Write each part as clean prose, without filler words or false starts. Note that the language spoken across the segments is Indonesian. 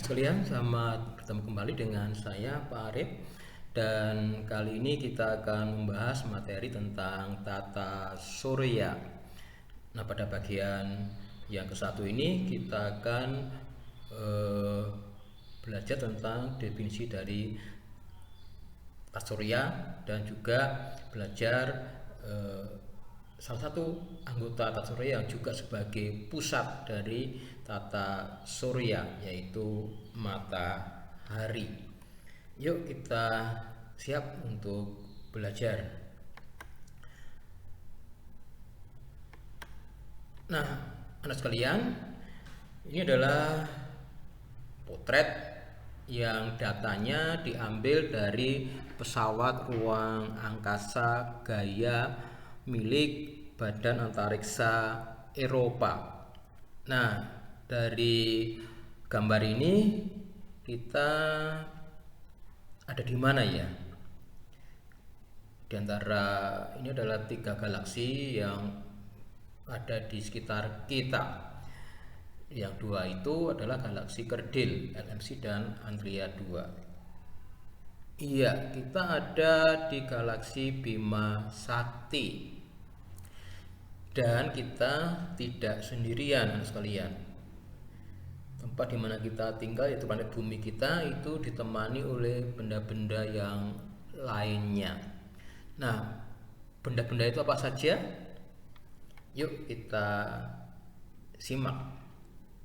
sekalian, selamat bertemu kembali dengan saya Pak Arif. Dan kali ini kita akan membahas materi tentang tata surya. Nah, pada bagian yang ke-1 ini kita akan eh, belajar tentang definisi dari tata surya dan juga belajar eh, salah satu anggota tata surya yang juga sebagai pusat dari tata surya, yaitu matahari. Yuk kita siap untuk belajar. Nah, anak sekalian, ini adalah potret yang datanya diambil dari pesawat ruang angkasa gaya milik Badan Antariksa Eropa. Nah, dari gambar ini kita ada di mana ya? Di antara ini adalah 3 galaksi yang ada di sekitar kita. Yang 2 itu adalah galaksi kerdil, LMC dan Andrea 2. Iya, kita ada di galaksi Bima Sakti. Dan kita tidak sendirian, sekalian. Tempat di mana kita tinggal, yaitu planet bumi kita, itu ditemani oleh benda-benda yang lainnya. Nah, benda-benda itu apa saja? Yuk kita simak.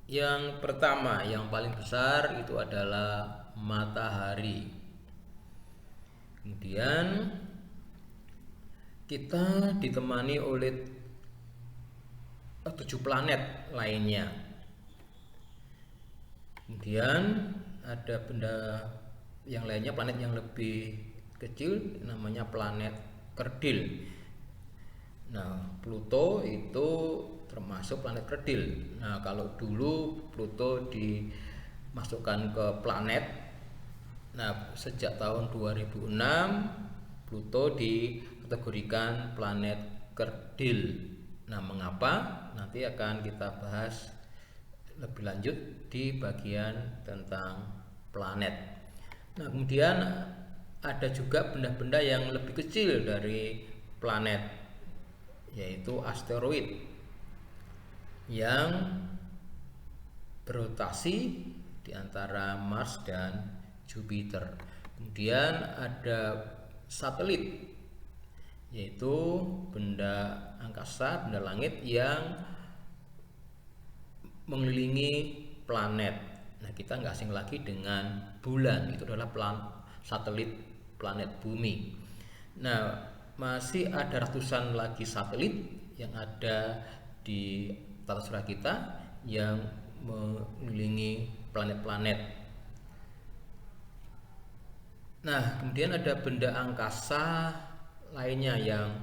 Yang pertama, yang paling besar itu adalah matahari. Kemudian kita ditemani oleh 7 planet lainnya. Kemudian ada benda yang lainnya, planet yang lebih kecil, namanya planet kerdil. Nah, Pluto itu termasuk planet kerdil. Nah, kalau dulu Pluto dimasukkan ke planet, nah sejak tahun 2006 Pluto dikategorikan planet kerdil. Nah, mengapa? Nanti akan kita bahas lebih lanjut di bagian tentang planet. Nah, kemudian ada juga benda-benda yang lebih kecil dari planet, yaitu asteroid yang berotasi di antara Mars dan Jupiter. Kemudian ada satelit, yaitu benda angkasa, benda langit yang mengelilingi planet. Nah, kita nggak asing lagi dengan bulan, itu adalah satelit planet bumi. Nah, masih ada ratusan lagi satelit yang ada di tata surya kita yang mengelilingi planet-planet. Nah, kemudian ada benda angkasa lainnya yang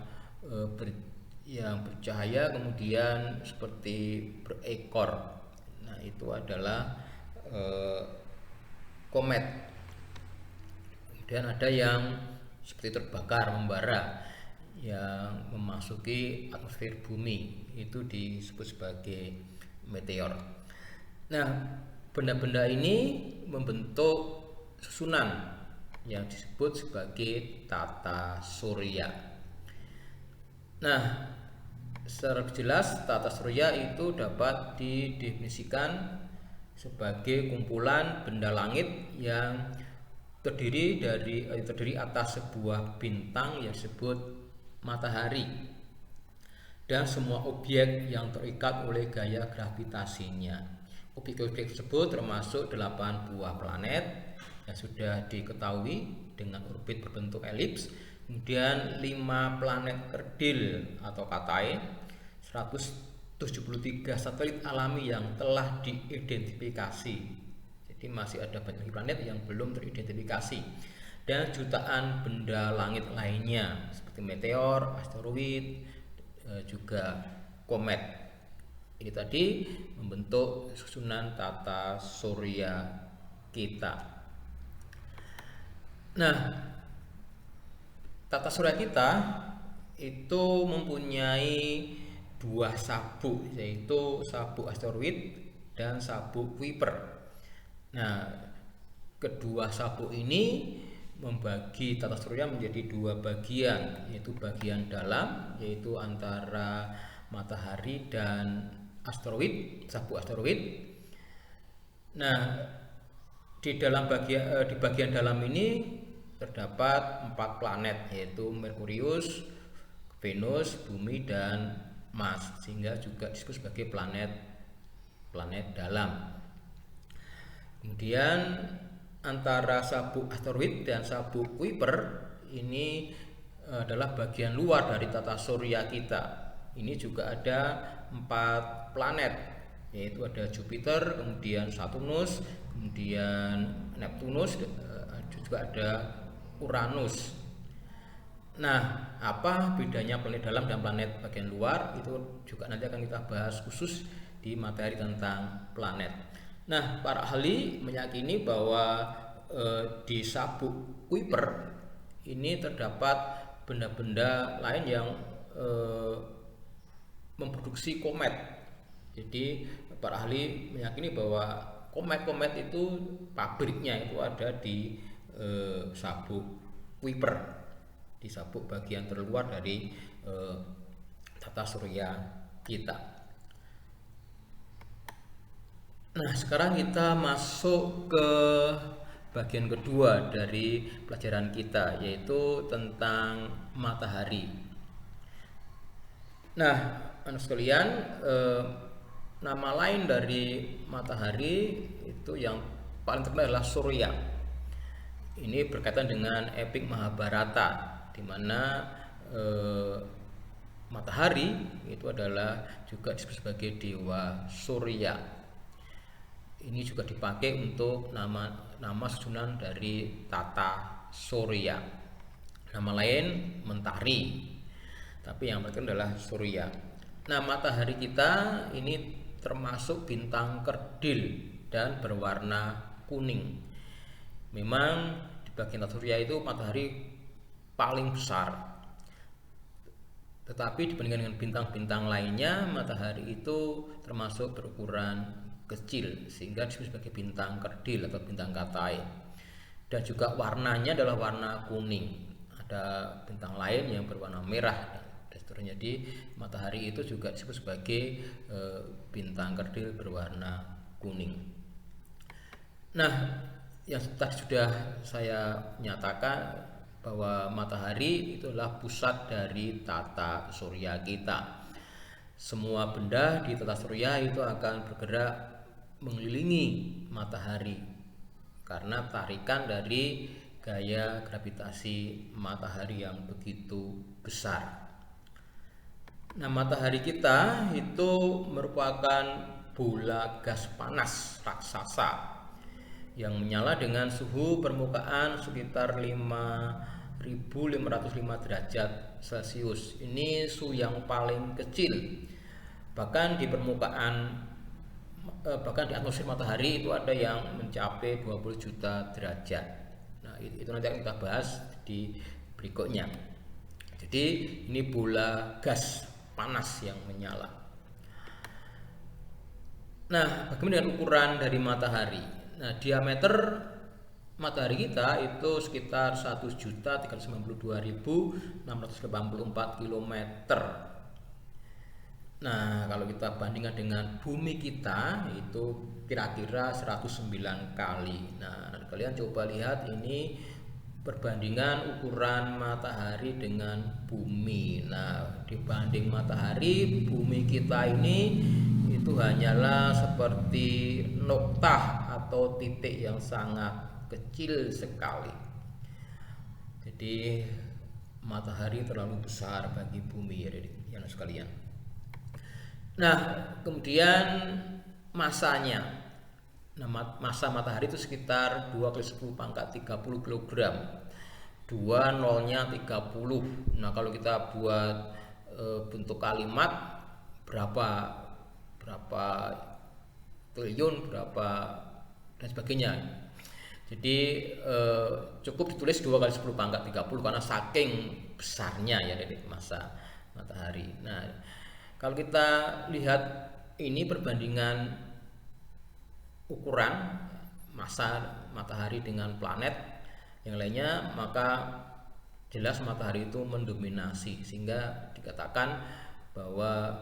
bercahaya, kemudian seperti berekor. Nah, itu adalah komet. Kemudian ada yang seperti terbakar, membara, yang memasuki atmosfer bumi, itu disebut sebagai meteor. Nah, benda-benda ini membentuk susunan yang disebut sebagai tata surya. Nah, secara jelas tata surya itu dapat didefinisikan sebagai kumpulan benda langit yang terdiri atas sebuah bintang yang disebut matahari dan semua objek yang terikat oleh gaya gravitasinya. Objek-objek tersebut termasuk 8 buah planet yang sudah diketahui dengan orbit berbentuk elips, kemudian 5 planet kerdil atau katai, 173 satelit alami yang telah diidentifikasi. Jadi masih ada banyak planet yang belum teridentifikasi, dan jutaan benda langit lainnya seperti meteor, asteroid, juga komet. Ini tadi membentuk susunan tata surya kita. Nah, tata surya kita itu mempunyai 2 sabuk, yaitu sabuk asteroid dan sabuk Kuiper. Nah, kedua sabuk ini membagi tata surya menjadi dua bagian, yaitu bagian dalam, yaitu antara matahari dan asteroid, sabuk asteroid. Nah, di bagian dalam ini terdapat 4 planet, yaitu Merkurius, Venus, Bumi, dan Mars, sehingga juga disebut sebagai planet dalam. Kemudian antara sabuk asteroid dan sabuk Kuiper ini adalah bagian luar dari tata surya kita. Ini juga ada 4 planet, yaitu ada Jupiter, kemudian Saturnus, kemudian Neptunus, juga ada Uranus. Nah, apa bedanya planet dalam dan planet bagian luar itu juga nanti akan kita bahas khusus di materi tentang planet. Nah, para ahli meyakini bahwa di sabuk Kuiper ini terdapat benda-benda lain yang memproduksi komet. Jadi para ahli meyakini bahwa komet-komet itu pabriknya itu ada di sabuk Kuiper, di sabuk bagian terluar dari tata surya kita. Nah, sekarang kita masuk ke bagian kedua dari pelajaran kita, yaitu tentang matahari. Nah, anak sekalian, nama lain dari matahari itu yang paling terkenal adalah Surya. Ini berkaitan dengan epik Mahabharata, di mana matahari itu adalah juga disebut sebagai dewa Surya. Ini juga dipakai untuk nama susunan dari tata surya. Nama lain mentari, tapi yang penting adalah surya. Nah, matahari kita ini termasuk bintang kerdil dan berwarna kuning. Memang di bagian tata surya itu matahari paling besar. Tetapi dibandingkan dengan bintang-bintang lainnya, matahari itu termasuk berukuran kecil, sehingga disebut sebagai bintang kerdil atau bintang katai. Dan juga warnanya adalah warna kuning. Ada bintang lain yang berwarna merah dan seterusnya. Jadi matahari itu juga disebut sebagai bintang kerdil berwarna kuning. Nah, yang tadi sudah saya nyatakan bahwa matahari itulah pusat dari tata surya kita. Semua benda di tata surya itu akan bergerak mengelilingi matahari karena tarikan dari gaya gravitasi matahari yang begitu besar. Nah, matahari kita itu merupakan bola gas panas raksasa yang menyala dengan suhu permukaan sekitar 5.505 derajat Celcius. Ini suhu yang paling kecil. Bahkan di atmosfer matahari itu ada yang mencapai 20 juta derajat. Nah, itu nanti akan kita bahas di berikutnya. Jadi ini bola gas panas yang menyala. Nah, bagaimana dengan ukuran dari matahari? Nah, diameter matahari kita itu sekitar 1.392.684 km. Nah, kalau kita bandingkan dengan bumi kita itu kira-kira 109 kali. Nah, kalian coba lihat ini perbandingan ukuran matahari dengan bumi. Nah, dibanding matahari, bumi kita ini itu hanyalah seperti noktah atau titik yang sangat kecil sekali. Jadi matahari terlalu besar bagi bumi ya sekalian. Nah, kemudian masanya. Nah, massa matahari itu sekitar 2 kali 10 pangkat 30 kg. 2 nolnya 30. Nah, kalau kita buat bentuk kalimat berapa triliun, berapa dan sebagainya. Jadi cukup ditulis 2 kali 10 pangkat 30 karena saking besarnya ya dari massa matahari. Nah, kalau kita lihat ini perbandingan ukuran massa matahari dengan planet yang lainnya, maka jelas matahari itu mendominasi, sehingga dikatakan bahwa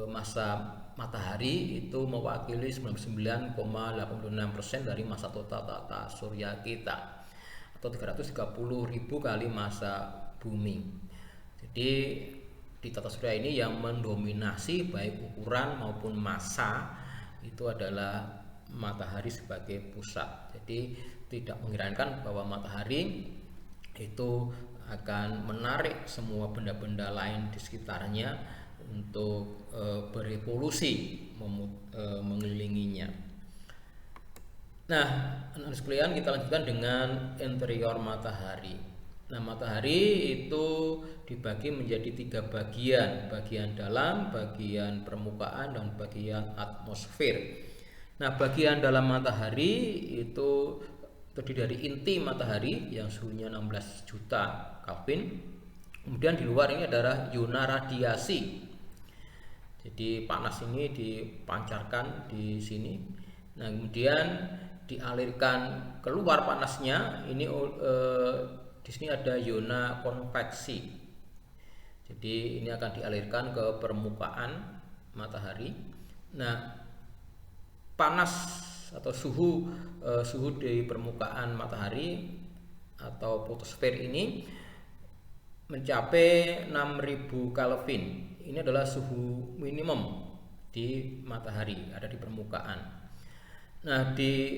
massa matahari itu mewakili 99,86% dari massa total tata surya kita, atau 330.000 kali massa bumi. Jadi di tata surya ini yang mendominasi baik ukuran maupun massa itu adalah matahari sebagai pusat. Jadi tidak mengherankan bahwa matahari itu akan menarik semua benda-benda lain di sekitarnya untuk berevolusi mengelilinginya. Nah, anak sekalian, kita lanjutkan dengan interior matahari. Nah, matahari itu dibagi menjadi 3 bagian: bagian dalam, bagian permukaan, dan bagian atmosfer. Nah, bagian dalam matahari itu terdiri dari inti matahari yang suhunya 16 juta Kelvin. Kemudian di luar ini adalah zona radiasi. Jadi panas ini dipancarkan di sini. Nah, kemudian dialirkan keluar panasnya ini di sini ada zona konveksi. Jadi ini akan dialirkan ke permukaan matahari. Nah, panas atau suhu di permukaan matahari atau fotosfer ini mencapai 6000 Kelvin. Ini adalah suhu minimum di matahari, ada di permukaan. Nah, di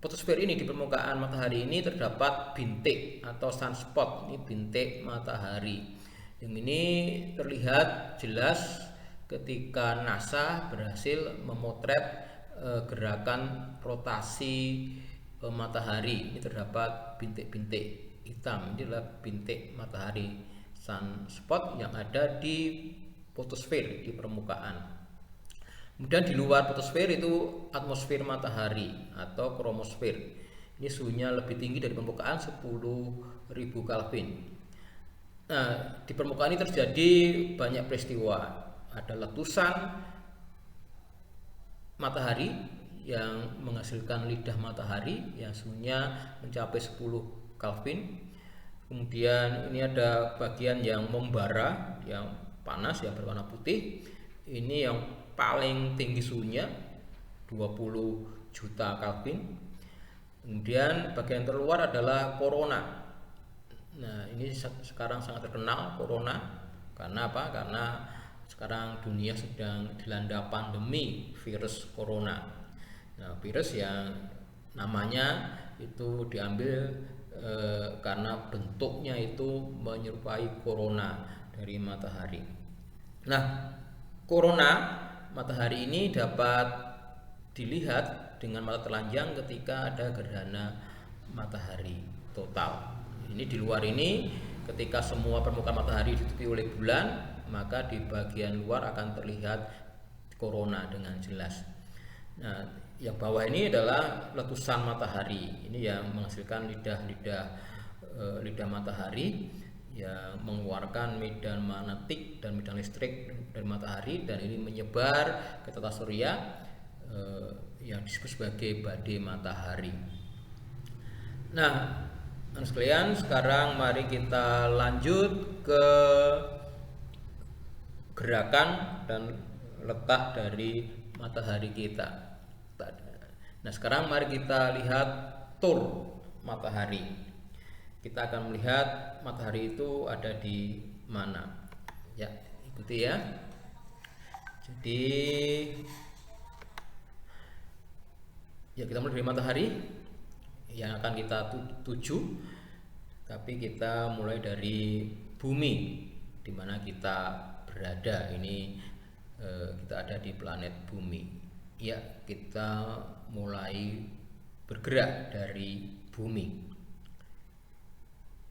fotosfer ini, di permukaan matahari ini terdapat bintik atau sunspot. Ini bintik matahari. Yang ini terlihat jelas ketika NASA berhasil memotret gerakan rotasi matahari. Ini terdapat bintik-bintik hitam. Ini adalah bintik matahari, sunspot yang ada di fotosfer, di permukaan. Kemudian di luar fotosfer itu atmosfer matahari atau kromosfer. Ini suhunya lebih tinggi dari permukaan 10.000 Kelvin. Nah, di permukaan ini terjadi banyak peristiwa. Ada letusan matahari yang menghasilkan lidah matahari yang suhunya mencapai 10 Kelvin. Kemudian ini ada bagian yang membara, yang panas, yang berwarna putih. Ini yang paling tinggi suhunya 20 juta Kelvin. Kemudian bagian terluar adalah corona. Nah, ini sekarang sangat terkenal corona. Karena apa? Karena sekarang dunia sedang dilanda pandemi virus corona. Nah, virus yang namanya itu diambil karena bentuknya itu menyerupai corona dari matahari. Nah, corona matahari ini dapat dilihat dengan mata telanjang ketika ada gerhana matahari total. Ini di luar ini, ketika semua permukaan matahari ditutupi oleh bulan, maka di bagian luar akan terlihat corona dengan jelas. Nah, yang bawah ini adalah letusan matahari. Ini yang menghasilkan lidah matahari yang mengeluarkan medan magnetik dan medan listrik dari matahari, dan ini menyebar ke tata surya yang disebut sebagai badai matahari. Nah, anak sekalian, sekarang mari kita lanjut ke gerakan dan letak dari matahari kita. Nah, sekarang mari kita lihat tur matahari. Kita akan melihat matahari itu ada di mana. Ya, ikuti ya. Jadi ya, kita mulai dari matahari yang akan kita tuju, tapi kita mulai dari bumi di mana kita berada. Ini kita ada di planet bumi. Ya, kita mulai bergerak dari bumi.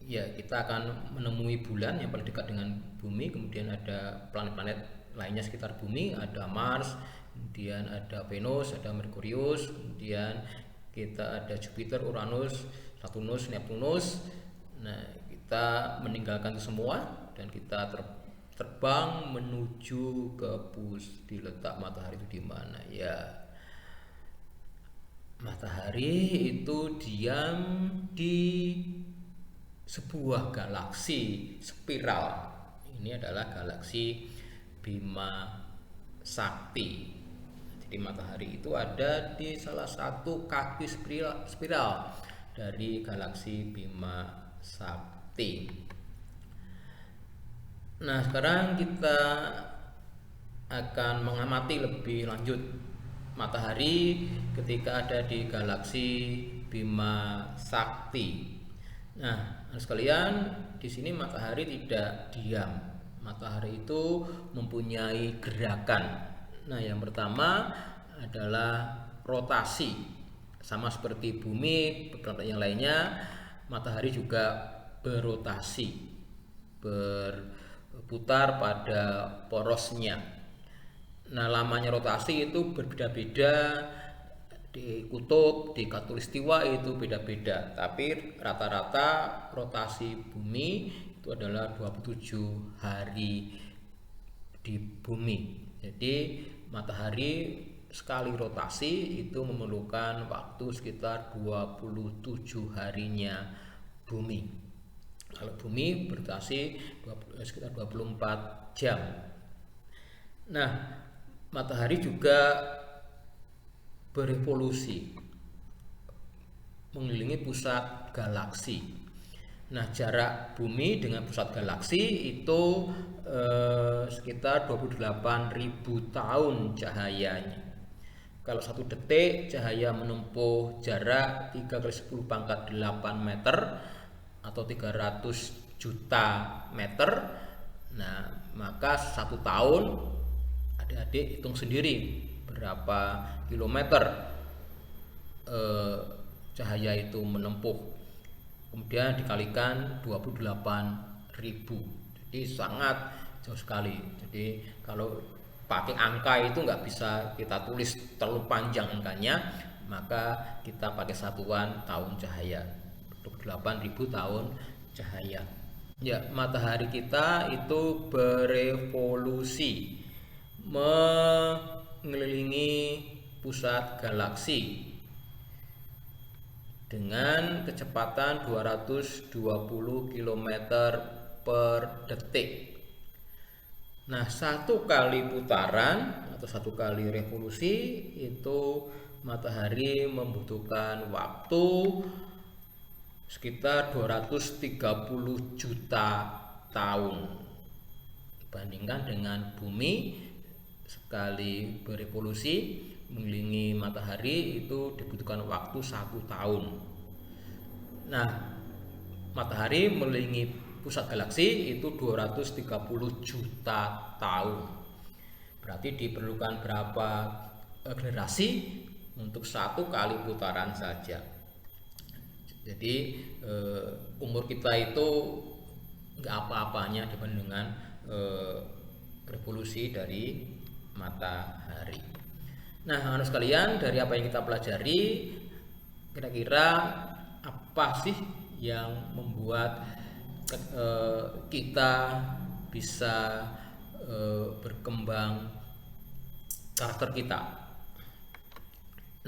Ya, kita akan menemui bulan yang paling dekat dengan bumi. Kemudian ada planet-planet lainnya sekitar bumi, ada Mars, kemudian ada Venus, ada Merkurius, kemudian kita ada Jupiter, Uranus, Saturnus, Neptunus. Nah, kita meninggalkan itu semua dan kita terbang menuju ke di letak matahari itu di mana. Ya, Matahari itu diam di sebuah galaksi spiral. Ini adalah galaksi Bima Sakti. Jadi matahari itu ada di salah satu kaki spiral dari galaksi Bima Sakti. Nah, sekarang kita akan mengamati lebih lanjut matahari ketika ada di galaksi Bima Sakti. Nah, sekalian, di sini matahari tidak diam. Matahari itu mempunyai gerakan. Nah, yang pertama adalah rotasi. Sama seperti bumi, planet yang lainnya, matahari juga berotasi, berputar pada porosnya. Nah, lamanya rotasi itu berbeda-beda, di kutub, di khatulistiwa itu beda-beda, tapi rata-rata rotasi bumi itu adalah 27 hari di bumi. Jadi matahari sekali rotasi itu memerlukan waktu sekitar 27 harinya bumi. Kalau bumi berotasi sekitar 24 jam. Nah, matahari juga berevolusi mengelilingi pusat galaksi. Nah, jarak bumi dengan pusat galaksi itu sekitar 28.000 tahun cahayanya. Kalau 1 detik cahaya menempuh jarak 3 kali 10 pangkat 8 meter atau 300 juta meter. Nah, maka 1 tahun, adik-adik hitung sendiri berapa kilometer cahaya itu menempuh, kemudian dikalikan 28.000. Jadi sangat jauh sekali. Jadi kalau pakai angka itu nggak bisa kita tulis terlalu panjang angkanya, maka kita pakai satuan tahun cahaya, 28.000 tahun cahaya. Ya, matahari kita itu berevolusi mengelilingi pusat galaksi dengan kecepatan 220 km per detik. Nah, 1 kali putaran atau 1 kali revolusi itu matahari membutuhkan waktu sekitar 230 juta tahun. Bandingkan dengan bumi, sekali berevolusi mengelilingi matahari itu dibutuhkan waktu 1 tahun. Nah, matahari mengelilingi pusat galaksi itu 230 juta tahun. Berarti diperlukan berapa generasi untuk 1 kali putaran saja. Jadi umur kita itu nggak apa-apanya dibanding dengan revolusi dari matahari. Nah, anak sekalian, dari apa yang kita pelajari, kira-kira apa sih yang membuat kita bisa berkembang karakter kita?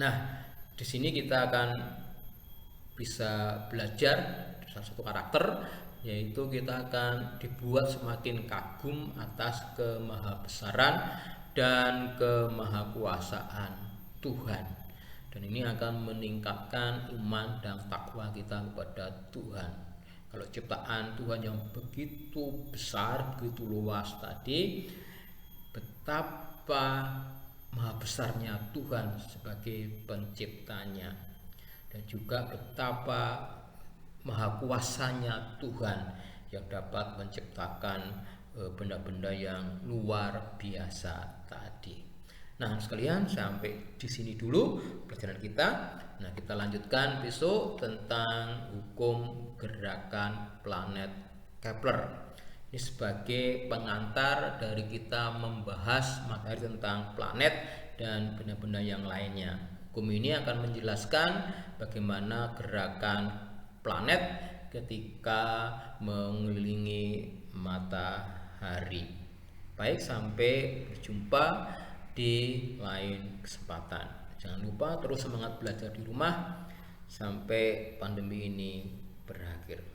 Nah, di sini kita akan bisa belajar salah satu karakter, yaitu kita akan dibuat semakin kagum atas kemahabesaran dan kemahakuasaan Tuhan. Dan ini akan meningkatkan iman dan takwa kita kepada Tuhan. Kalau ciptaan Tuhan yang begitu besar, begitu luas tadi, betapa maha besarnya Tuhan sebagai penciptanya, dan juga betapa maha kuasanya Tuhan yang dapat menciptakan benda-benda yang luar biasa tadi. Nah, sekalian, sampai di sini dulu pelajaran kita. Nah, kita lanjutkan besok tentang hukum gerakan planet Kepler. Ini sebagai pengantar dari kita membahas materi tentang planet dan benda-benda yang lainnya. Hukum ini akan menjelaskan bagaimana gerakan planet ketika mengelilingi matahari. Baik, sampai berjumpa di lain kesempatan. Jangan lupa terus semangat belajar di rumah sampai pandemi ini berakhir.